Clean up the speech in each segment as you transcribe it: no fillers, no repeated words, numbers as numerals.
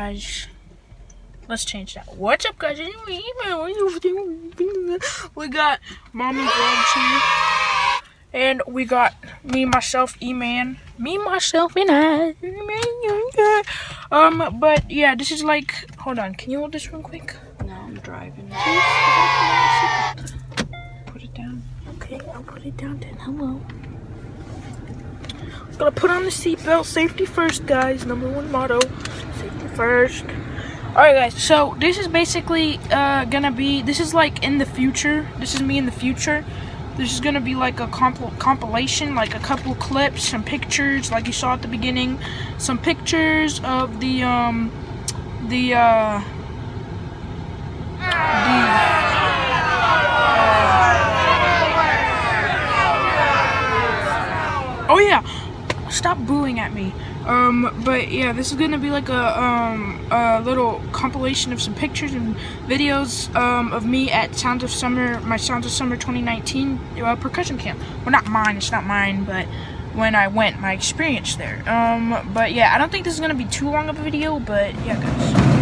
guys? Let's change that. What's up, guys? We got Mommy Vlogs here. And we got me, myself, E-Man. Me, myself, and I. But yeah, this is like, hold on, can you hold this real quick? No, I'm driving. Put it down. Okay, I'll put it down then. Hello. Gotta put on the seatbelt. Safety first, guys. Number one motto. Safety first. Alright, guys. So this is basically gonna be. This is like in the future. This is me in the future. This is gonna be like a compilation, like a couple clips, some pictures, like you saw at the beginning. Some pictures of the oh yeah, stop booing at me. But yeah, this is gonna be like a little compilation of some pictures and videos of me at Sounds of Summer, my Sounds of Summer 2019 percussion camp. Well, not mine, it's not mine, but when I went, my experience there. But yeah, I don't think this is gonna be too long of a video, but yeah, guys.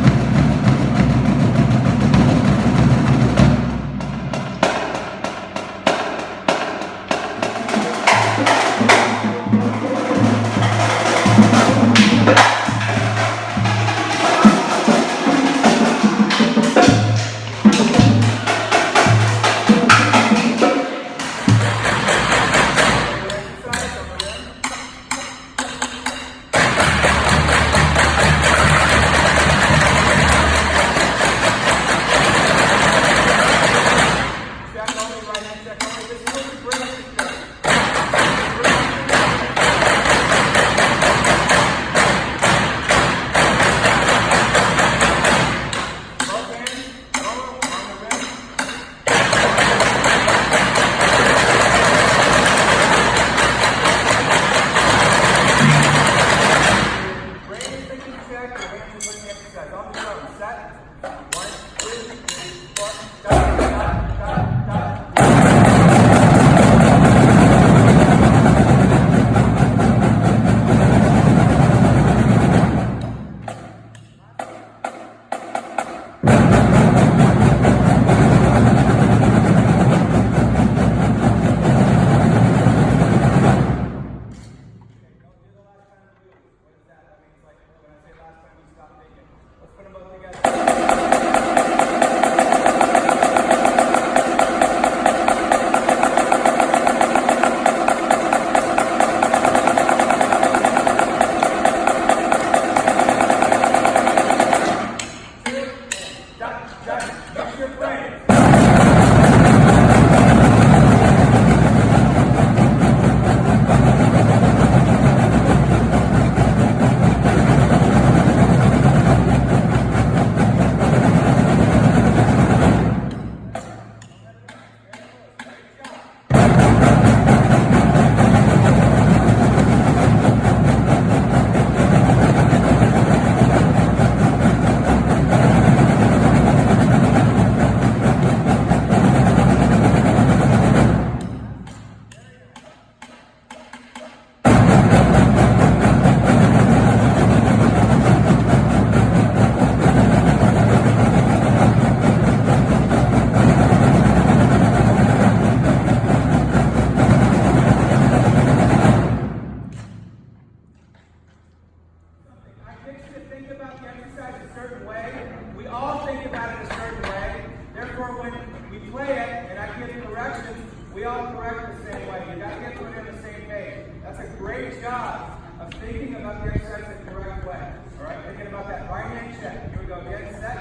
We all correct the same way. You got to get to it in the same page. That's a great job of thinking about the exercise the correct way. All right, thinking about that right hand check. Here we go. Get set.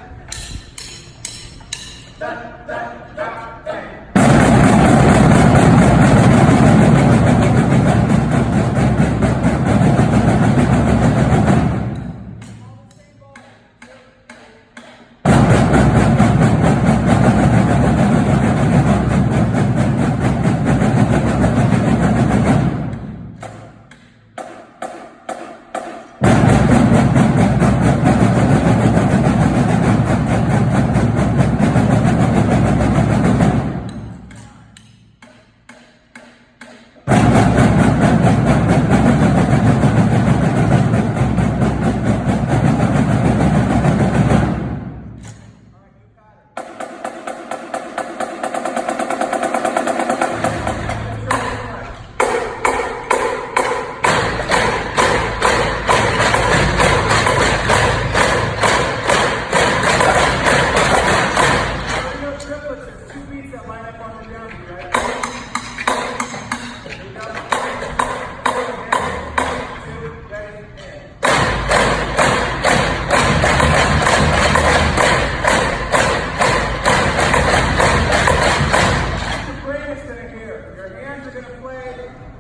Da, da, da, bang.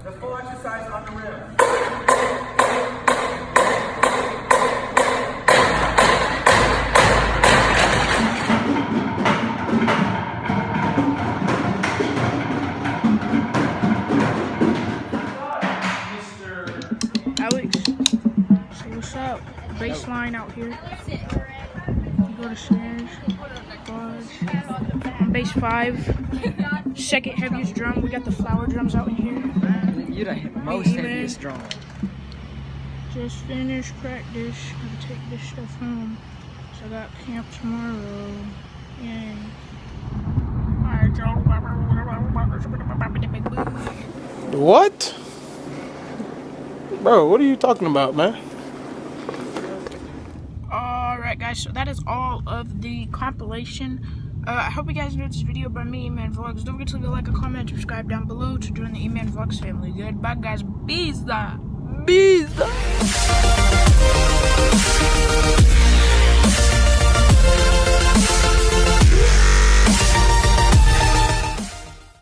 The full exercise on the rim. Alex, say what's up? Baseline out here. You go to snares, bars. On bass 5. Second heaviest drum. We got the flower drums out in here. You're the most heaviest drum. Just finished practice. Gotta take this stuff home. So I got camp tomorrow. Yay. What? Bro, what are you talking about, man? Alright guys, so that is all of the compilation. I hope you guys enjoyed this video by me, E-Man Vlogs. Don't forget to leave a like, a comment, subscribe down below to join the E-Man Vlogs family. Goodbye guys. Bees.